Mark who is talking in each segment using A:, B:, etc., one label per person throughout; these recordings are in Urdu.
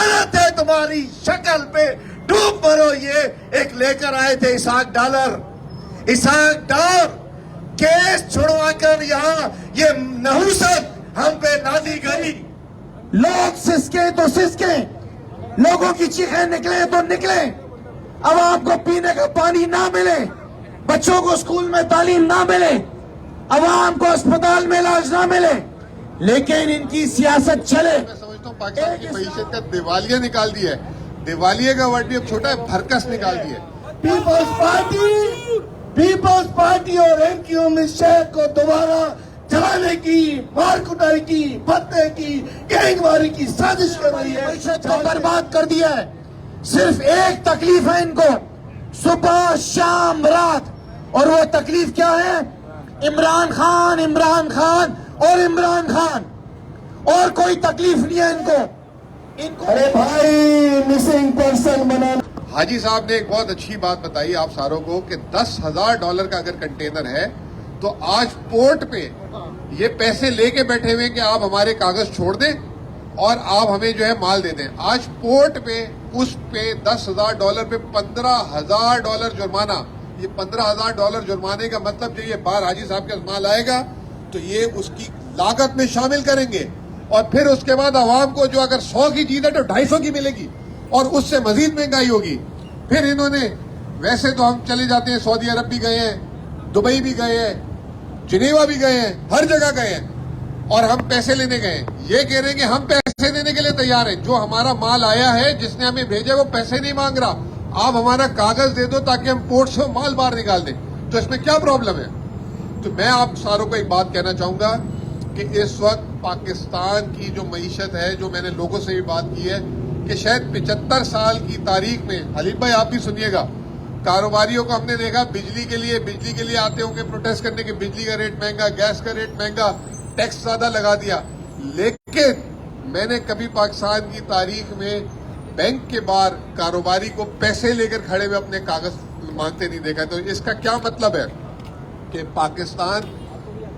A: لعنت ہے تمہاری شکل پہ، ڈوب مرو۔ یہ ایک لے کر آئے تھے اسحاق ڈار کیس چھڑوا کر یہاں یہ نحوست ہم پہ نازی گئی۔ لوگ سسکے تو سسکے، لوگوں کی چیخیں نکلے تو نکلے، عوام کو پینے کا پانی نہ ملے، بچوں کو اسکول میں تعلیم نہ ملے، عوام کو اسپتال میں علاج نہ ملے، لیکن ان کی سیاست چلے۔
B: میں سمجھتا ہوں پاکستان کی معیشت کا دیوالیہ نکال دیا ہے، دیوالیے کا ورڈ بھی اب چھوٹا ہے، بھرکس نکال دیا ہے۔
A: پیپلز پارٹی اور ایم کیو ایم اس شہر کو دوبارہ جلانے کی، مار کٹائی کی، پھٹنے کی، گینگ ماری کی سازش کر رہی ہے، معیشت کو برباد کر دیا ہے۔ صرف ایک تکلیف ہے ان کو، صبح شام رات، اور وہ تکلیف کیا ہے؟ عمران خان اور عمران خان، اور کوئی تکلیف نہیں ہے ان کو۔ ارے بھائی مسنگ پرسن بنانا۔
B: حاجی صاحب نے ایک بہت اچھی بات بتائی آپ ساروں کو کہ $10,000 کا اگر کنٹینر ہے تو آج پورٹ پہ یہ پیسے لے کے بیٹھے ہوئے کہ آپ ہمارے کاغذ چھوڑ دیں اور آپ ہمیں جو ہے مال دے دیں۔ آج پورٹ پہ اس پہ $10,000 پہ $15,000 جرمانہ۔ یہ $15,000 جرمانے کا مطلب جو یہ بار حاجی صاحب کا مال آئے گا تو یہ اس کی لاگت میں شامل کریں گے، اور پھر اس کے بعد عوام کو جو اگر 100 کی چیز ہے تو 250 کی ملے گی، اور اس سے مزید مہنگائی ہوگی۔ پھر انہوں نے ویسے تو ہم چلے جاتے ہیں، سعودی عرب بھی گئے ہیں، دبئی بھی گئے ہیں، جنیوا بھی گئے ہیں، ہر جگہ گئے ہیں، اور ہم پیسے لینے گئے ہیں۔ یہ کہہ رہے ہیں کہ ہم پیسے دینے کے لیے تیار ہیں، جو ہمارا مال آیا ہے جس نے ہمیں بھیجا وہ پیسے نہیں مانگ رہا، آپ ہمارا کاغذ دے دو تاکہ ہم پورٹ سے مال باہر نکال دیں۔ تو اس میں کیا پرابلم ہے؟ تو میں آپ ساروں کو ایک بات کہنا چاہوں گا کہ اس وقت پاکستان کی جو معیشت ہے، جو میں نے لوگوں سے بھی بات کی ہے کہ شاید 75 سال کی تاریخ میں، حلیف بھائی آپ بھی سنیے گا، کاروباریوں کو ہم نے دیکھا بجلی کے لیے آتے ہوں گے پروٹیسٹ کرنے کے، بجلی کا ریٹ مہنگا، گیس کا ریٹ مہنگا، ٹیکس زیادہ لگا دیا، لیکن میں نے کبھی پاکستان کی تاریخ میں بینک کے باہر کاروباری کو پیسے لے کر کھڑے ہوئے اپنے کاغذ مانگتے نہیں دیکھا۔ تو اس کا کیا مطلب ہے کہ پاکستان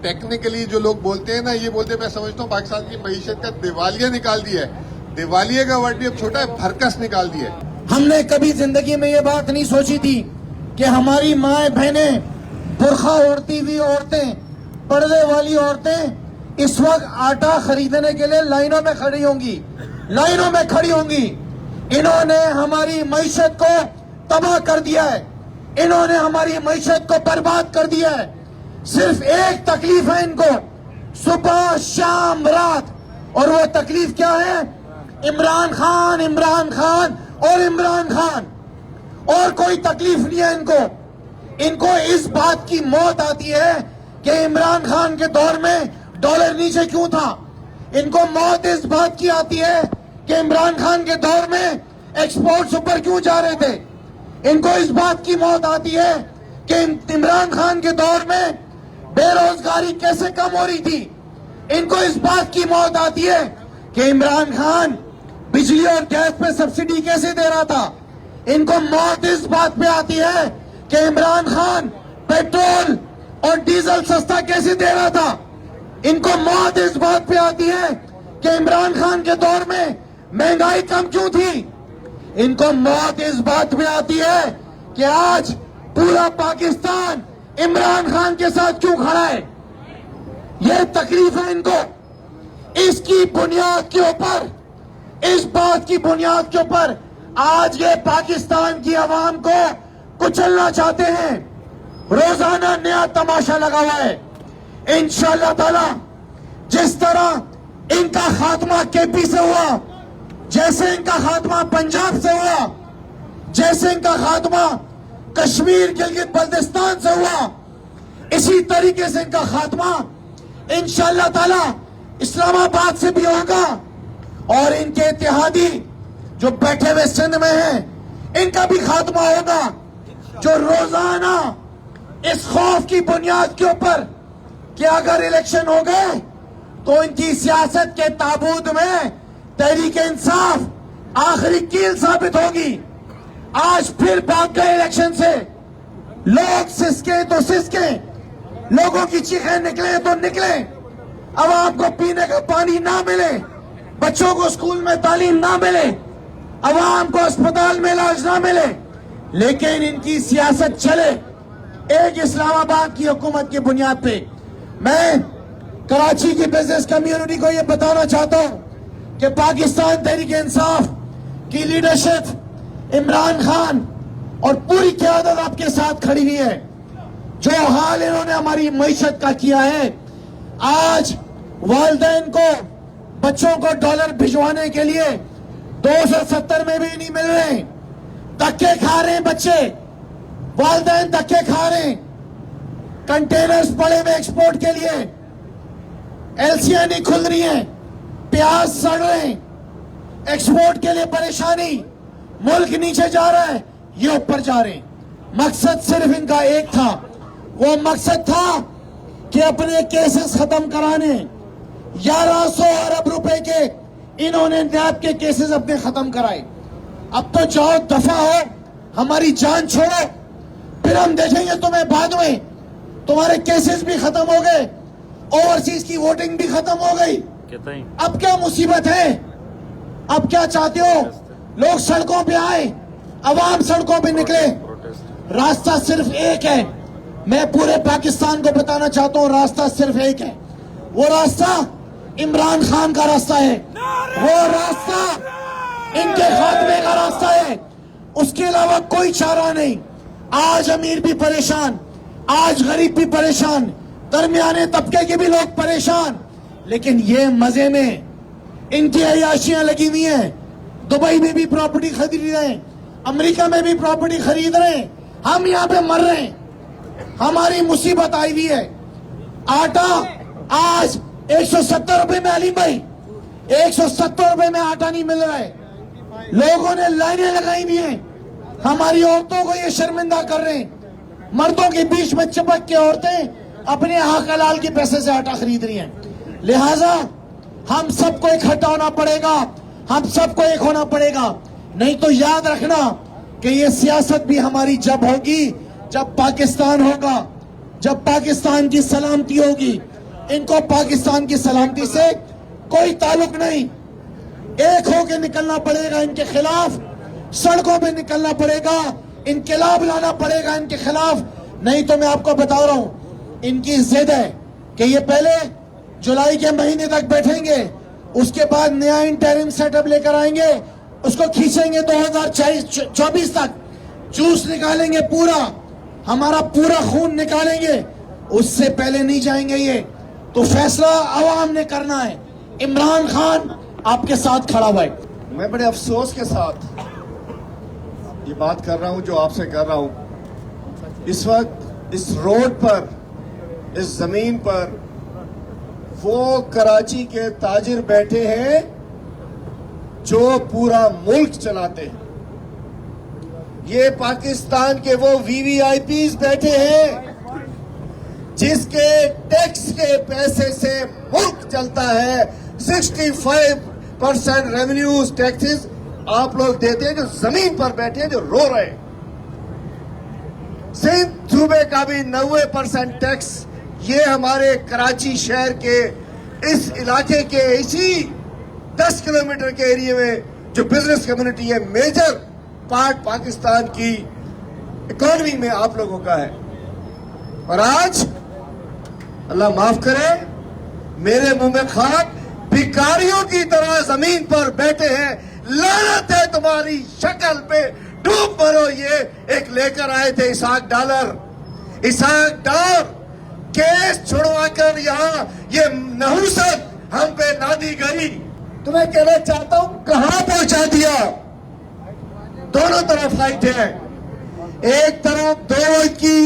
B: ٹیکنیکلی جو لوگ بولتے ہیں نا، یہ بولتے ہیں، میں سمجھتا ہوں پاکستان کی معیشت کا دیوالیہ نکال دیا ہے، دیوالیے کا ورڈ بھی اب چھوٹا ہے، بھرکس نکال دیا ہے۔
A: ہم نے کبھی زندگی میں یہ بات نہیں سوچی تھی کہ ہماری مائیں بہنیں، برقع اوڑھتی ہوئی عورتیں، پردے والی عورتیں اس وقت آٹا خریدنے کے لیے لائنوں میں کھڑی ہوں گی۔ انہوں نے ہماری معیشت کو تباہ کر دیا ہے، انہوں نے ہماری معیشت کو برباد کر دیا ہے۔ صرف ایک تکلیف ہے ان کو، صبح شام رات، اور وہ تکلیف کیا ہے؟ عمران خان اور کوئی تکلیف نہیں ہے ان کو اس بات کی موت آتی ہے کہ عمران خان کے دور میں ڈالر نیچے کیوں تھا، ان کو موت اس بات کی آتی ہے کہ عمران خان کے دور میں ایکسپورٹس اوپر کیوں جا رہے تھے، ان کو اس بات کی موت آتی ہے کہ عمران خان کے دور میں بے روزگاری کیسے کم ہو رہی تھی، ان کو اس بات کی موت آتی ہے کہ عمران خان بجلی اور گیس پہ سبسڈی کیسے دے رہا تھا، ان کو موت اس بات پہ آتی ہے کہ عمران خان پیٹرول اور ڈیزل سستا کیسے دے رہا تھا، ان کو موت اس بات پہ آتی ہے کہ عمران خان کے دور میں مہنگائی کم کیوں تھی، ان کو موت اس بات پہ آتی ہے کہ آج پورا پاکستان عمران خان کے ساتھ کیوں کھڑا ہے۔ یہ تکلیف ہے ان کو، اس کی بنیاد کے اوپر، اس بات کی بنیاد کے اوپر آج یہ پاکستان کی عوام کو کچلنا چاہتے ہیں۔ روزانہ نیا تماشا لگا ہوا ہے۔ انشاءاللہ تعالی جس طرح ان کا خاتمہ کے پی سے ہوا، جیسے ان کا خاتمہ پنجاب سے ہوا، جیسے ان کا خاتمہ کشمیر گلگت بلتستان سے ہوا، اسی طریقے سے ان کا خاتمہ انشاءاللہ تعالی اسلام آباد سے بھی ہوگا، اور ان کے اتحادی جو بیٹھے ہوئے سندھ میں ہیں ان کا بھی خاتمہ ہوگا، جو روزانہ اس خوف کی بنیاد کے اوپر کہ اگر الیکشن ہو گئے تو ان کی سیاست کے تابوت میں تحریک انصاف آخری کیل ثابت ہوگی۔ آج پھر بھاگ گئے الیکشن سے، لوگ سسکے تو سسکے، لوگوں کی چیخیں نکلے تو نکلے، عوام کو پینے کا پانی نہ ملے، بچوں کو اسکول میں تعلیم نہ ملے، عوام کو اسپتال میں علاج نہ ملے، لیکن ان کی سیاست چلے ایک اسلام آباد کی حکومت کی بنیاد پہ۔ میں کراچی کی بزنس کمیونٹی کو یہ بتانا چاہتا ہوں کہ پاکستان تحریک انصاف کی لیڈرشپ، عمران خان اور پوری قیادت آپ کے ساتھ کھڑی ہوئی ہے۔ جو حال انہوں نے ہماری معیشت کا کیا ہے، آج والدین کو بچوں کو ڈالر بھجوانے کے لیے 270 میں بھی نہیں مل رہے، دھکے کھا رہے ہیں بچے، والدین دھکے کھا رہے ہیں، کنٹینرز پڑے ہوئے ایکسپورٹ کے لیے، ایلسیاں نہیں کھل رہی ہیں، پیاز سڑ رہے ہیں، ایکسپورٹ کے لیے پریشانی، ملک نیچے جا رہا ہے، یہ اوپر جا رہے ہیں۔ مقصد صرف ان کا ایک تھا، وہ مقصد تھا کہ اپنے کیسز ختم کرانے۔ 1100 ارب روپے کے انہوں نے نیب کے کیسز اپنے ختم کرائے۔ اب تو جاؤ دفع ہو، ہماری جان چھوڑو، پھر ہم دیکھیں گے تمہیں بعد میں۔ تمہارے کیسز بھی ختم ہو گئے، اوورسیز کی ووٹنگ بھی ختم ہو گئی، اب کیا مصیبت ہے؟ اب کیا چاہتے ہو؟ لوگ سڑکوں پہ آئے، عوام سڑکوں پہ نکلے۔ راستہ صرف ایک ہے، میں پورے پاکستان کو بتانا چاہتا ہوں، راستہ صرف ایک ہے، وہ راستہ عمران خان کا راستہ ہے، وہ راستہ ان کے خاتمے کا راستہ ہے، اس کے علاوہ کوئی چارہ نہیں۔ آج امیر بھی پریشان، آج غریب بھی پریشان، درمیانے طبقے کے بھی لوگ پریشان، لیکن یہ مزے میں ان کی عیاشیاں لگی ہوئی ہیں۔ دبئی میں بھی پراپرٹی خرید رہے ہیں، امریکہ میں بھی پراپرٹی خرید رہے ہیں، ہم یہاں پہ مر رہے ہیں، ہماری مصیبت آئی ہوئی ہے۔ آٹا آج 170 روپے میں، علی بھائی 170 روپے میں آٹا نہیں مل رہا ہے، لوگوں نے لائنیں لگائی ہوئی ہیں، ہماری عورتوں کو یہ شرمندہ کر رہے ہیں، مردوں کے بیچ میں چپک کے عورتیں اپنے حق حلال کے پیسے سے آٹا خرید رہی ہیں۔ لہٰذا ہم سب کو اکٹھا ہونا پڑے گا، ہم سب کو ایک ہونا پڑے گا، نہیں تو یاد رکھنا کہ یہ سیاست بھی ہماری جب ہوگی جب پاکستان ہوگا، جب پاکستان کی سلامتی ہوگی۔ ان کو پاکستان کی سلامتی سے کوئی تعلق نہیں، ایک ہو کے نکلنا پڑے گا ان کے خلاف، سڑکوں پہ نکلنا پڑے گا، انقلاب لانا پڑے گا ان کے خلاف۔ نہیں تو میں آپ کو بتا رہا ہوں، ان کی ضد ہے کہ یہ پہلے جولائی کے مہینے تک بیٹھیں گے، اس کے بعد نیا انٹرم سیٹ اپ لے کر آئیں گے، اس کو کھینچیں گے 2024 تک، جوس نکالیں گے پورا، ہمارا پورا خون نکالیں گے، اس سے پہلے نہیں جائیں گے یہ۔ تو فیصلہ عوام نے کرنا ہے، عمران خان آپ کے ساتھ کھڑا ہوا ہے۔
C: میں بڑے افسوس کے ساتھ یہ بات کر رہا ہوں جو آپ سے کر رہا ہوں، اس وقت اس روڈ پر، اس زمین پر وہ کراچی کے تاجر بیٹھے ہیں جو پورا ملک چلاتے ہیں، یہ پاکستان کے وہ وی وی آئی پیز بیٹھے ہیں جس کے ٹیکس کے پیسے سے ملک چلتا ہے۔ 65% ریونیوز ٹیکسز آپ لوگ دیتے ہیں، جو زمین پر بیٹھے ہیں، جو رو رہے ہیں۔ سندھ صوبے کا بھی 90% ٹیکس یہ ہمارے کراچی شہر کے اس علاقے کے اسی 10 کلومیٹر کے ایریے میں جو بزنس کمیونٹی ہے، میجر پارٹ پاکستان کی اکانومی میں آپ لوگوں کا ہے۔ اور آج اللہ معاف کرے، میرے منہ میں خاک، بھکاریوں کی طرح زمین پر بیٹھے ہیں۔ لعنت ہے تمہاری شکل پہ، ڈوب مرو۔ یہ ایک لے کر آئے تھے اسحاق ڈار کیس چھڑوا کر یہاں یہ نحوست ہم پہ نادی گئی۔ تو میں کہنا چاہتا ہوں کہاں پہنچا دیا۔ دونوں طرف فائٹ ہے، ایک طرف 2 وقت کی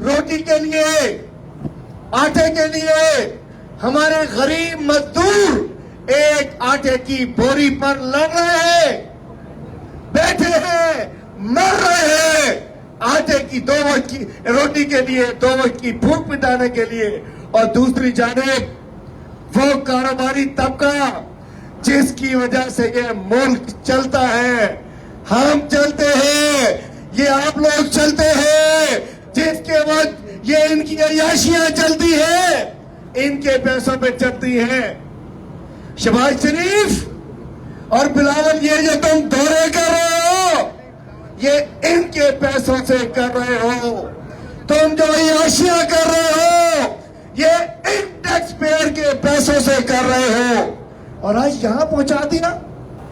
C: روٹی کے لیے، آٹے کے لیے ہمارے غریب مزدور ایک آٹے کی بوری پر لڑ رہے ہیں، بیٹھے ہیں، مر رہے ہیں، آٹے کی 2 وقت کی روٹی کے لیے، 2 وقت کی بھوک مٹانے کے لیے۔ اور دوسری جانب وہ کاروباری طبقہ جس کی وجہ سے یہ ملک چلتا ہے، ہم چلتے ہیں، یہ آپ لوگ چلتے ہیں، جس کے وقت یہ ان کی عیاشیاں چلتی ہیں، ان کے پیسوں پہ چلتی ہیں۔ شہباز شریف اور بلاول، یہ جو تم دورے یہ ان کے پیسوں سے کر رہے ہو. تم جو عیاشیاں کر رہے ہو یہ ان ٹیکس پیئر کے پیسوں سے کر رہے ہو. اور آج یہاں پہنچا دیا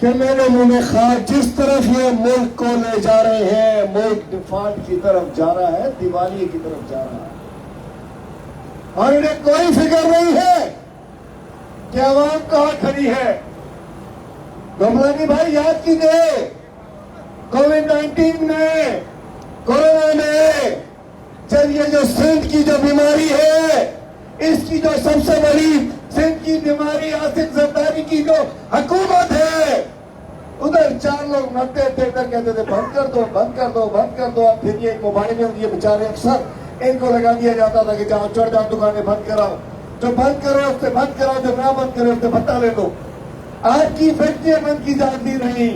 C: کہ میرے منہ میں خواہ جس طرف یہ ملک کو لے جا رہے ہیں, ملک ڈیفالٹ کی طرف جا رہا ہے, دیوالیے کی طرف جا رہا ہے. اور انہیں کوئی فکر نہیں ہے کہ عوام کہاں کھڑی ہے. گملانی بھائی یاد کیجئے, کووڈ-19 میں, کورونا میں, جب یہ جو سندھ کی جو بیماری ہے, اس کی جو سب سے بڑی سندھ کی بیماری آصف زرداری کی جو حکومت ہے, ادھر 4 لوگ مرتے تھے, ادھر کہتے تھے بند کر دو, بند کر دو, بند کر دو. اب پھر یہ موبائل میں یہ بیچارے افسر ان کو لگا دیا جاتا تھا کہ جاؤ چڑھ جاؤ دکانیں بند کراؤ, جو بند کرو اس سے بند کراؤ, جو نہ بند کرو اس سے بھتہ لے لو. آپ کی فیکٹریاں بند کی جاتی رہی,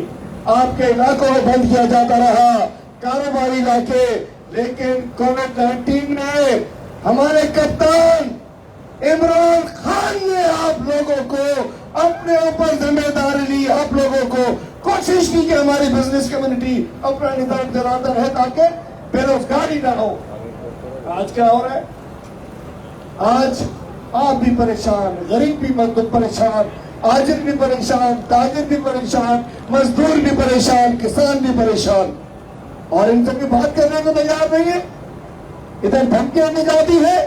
C: آپ کے علاقوں میں بند کیا جاتا رہا, کاروباری علاقے. لیکن کووڈ-19 میں ہمارے کپتان عمران خان نے آپ لوگوں کو اپنے اوپر ذمہ داری لی, آپ لوگوں کو کوشش کی کہ ہماری بزنس کمیونٹی اپنا نظام چلاتا رہے تاکہ بے روزگاری نہ ہو. آج کیا ہو رہا ہے؟ آج آپ بھی پریشان, غریب بھی مزدور پریشان, آجر بھی پریشان, تاجر بھی پریشان, مزدور بھی پریشان, کسان بھی پریشان. اور ان سے بھی بات کرنے کو تیار نہیں ہے. ادھر دھمکیاں دی جاتی ہے.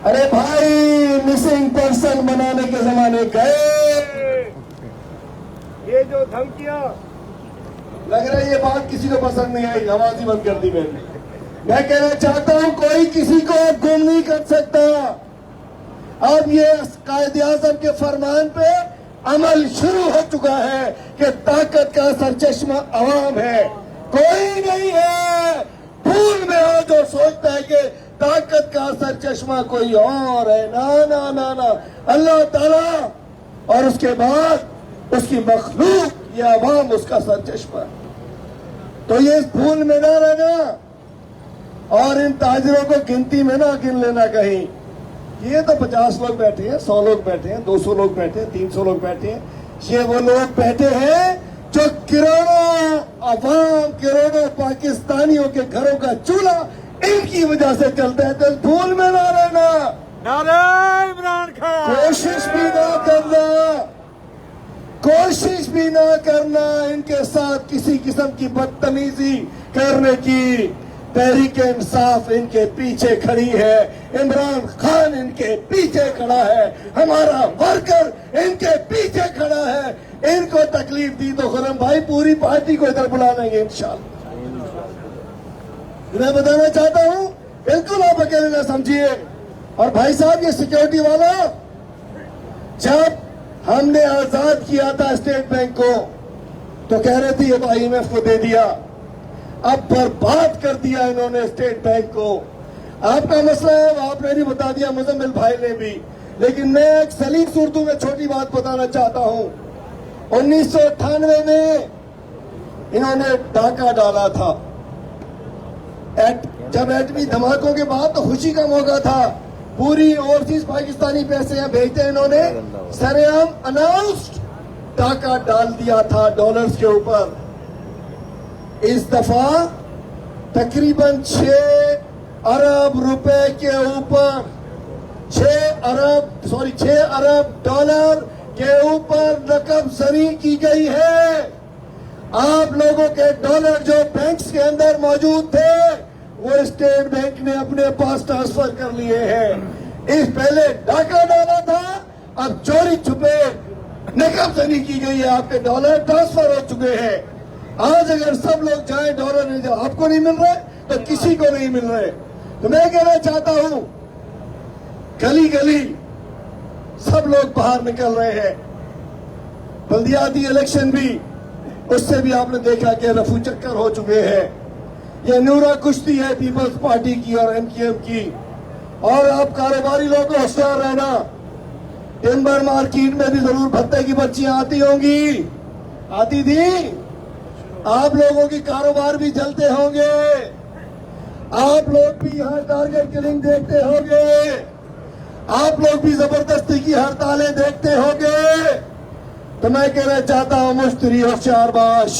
C: ارے بھائی مسنگ پرسن بنانے کے زمانے گئے. یہ جو دھمکیاں, لگ رہا ہے یہ بات کسی کو پسند نہیں آئی, آواز ہی بند کر دی میں نے. میں کہنا چاہتا ہوں کوئی کسی کو گم نہیں کر سکتا. اب یہ قائد اعظم کے فرمان پہ عمل شروع ہو چکا ہے کہ طاقت کا سرچشمہ عوام ہے, کوئی نہیں ہے. بھول میں ہو جو سوچتا ہے کہ طاقت کا سرچشمہ کوئی اور ہے. نا نا نا, اللہ تعالیٰ اور اس کے بعد اس کی مخلوق, یہ عوام اس کا سرچشمہ. تو یہ اس بھول میں نہ رہنا, اور ان تاجروں کو گنتی میں نہ گن لینا کہیں. یہ تو 50 لوگ بیٹھے ہیں, 100 لوگ بیٹھے ہیں, 200 لوگ بیٹھے ہیں, 300 لوگ بیٹھے ہیں. یہ وہ لوگ بیٹھے ہیں جو کروڑوں عوام, کروڑوں پاکستانیوں کے گھروں کا چولہا ان کی وجہ سے چلتا ہے. تو بھول میں نہ رہنا,
D: نعرہ عمران خان,
C: کوشش بھی نہ کرنا, کوشش بھی نہ کرنا ان کے ساتھ کسی قسم کی بدتمیزی کرنے کی. تحریک انصاف ان کے پیچھے کھڑی ہے, عمران خان ان کے پیچھے کھڑا ہے, ہمارا ورکر ان کے پیچھے کھڑا ہے. ان کو تکلیف دی تو خرم بھائی پوری پارٹی کو ادھر بلا لیں گے انشاءاللہ. میں بتانا چاہتا ہوں بالکل آپ اکیلے نہ سمجھیے. اور بھائی صاحب یہ سیکیورٹی والا, جب ہم نے آزاد کیا تھا اسٹیٹ بینک کو تو کہہ رہے تھے یہ تو IMF کو دے دیا, اب برباد کر دیا انہوں نے اسٹیٹ بینک کو. آپ کا مسئلہ ہے وہ آپ نے نہیں بتا دیا, مزمل بھائی نے بھی. لیکن میں ایک سلیس اردو میں چھوٹی بات بتانا چاہتا ہوں. 1998 میں انہوں نے ڈاکہ ڈالا تھا. جب ایٹمی دھماکوں کے بعد تو خوشی کا موقع تھا, پوری اوورسیز پاکستانی پیسے یہاں بھیجتے, انہوں نے سرعام اناؤنسڈ ڈاکہ ڈال دیا تھا ڈالرز کے اوپر. اس دفعہ تقریباً 6 ارب روپے کے اوپر, 6 ارب ڈالر کے اوپر رقم زری کی گئی ہے. آپ لوگوں کے ڈالر جو بینکس کے اندر موجود تھے وہ اسٹیٹ بینک نے اپنے پاس ٹرانسفر کر لیے ہیں. اس پہلے ڈاکہ ڈالا تھا, اب چوری چھپے نقب زنی کی گئی ہے, آپ کے ڈالر ٹرانسفر ہو چکے ہیں. آج اگر سب لوگ جائیں ڈالر نہیں, جو آپ کو نہیں مل رہے تو کسی کو نہیں مل رہے. تو میں کہنا چاہتا ہوں گلی گلی سب لوگ باہر نکل رہے ہیں. بلدیاتی الیکشن بھی, اس سے بھی آپ نے دیکھا کہ رفو چکر ہو چکے ہیں. یہ نورا کشتی ہے پیپلز پارٹی کی اور MKM کی. اور آپ کاروباری لوگ ہوشیار رہنا, ٹمبر مارکیٹ میں بھی ضرور بھتے کی بچیاں آتی ہوں گی, آتی تھی. آپ لوگوں کی کاروبار بھی چلتے ہوں گے, آپ لوگ بھی یہاں ٹارگٹ کلنگ دیکھتے ہوں گے, آپ لوگ بھی زبردستی کی ہڑتالیں دیکھتے ہوں گے. تو میں کہنا چاہتا ہوں مشتری ہوشیار باش,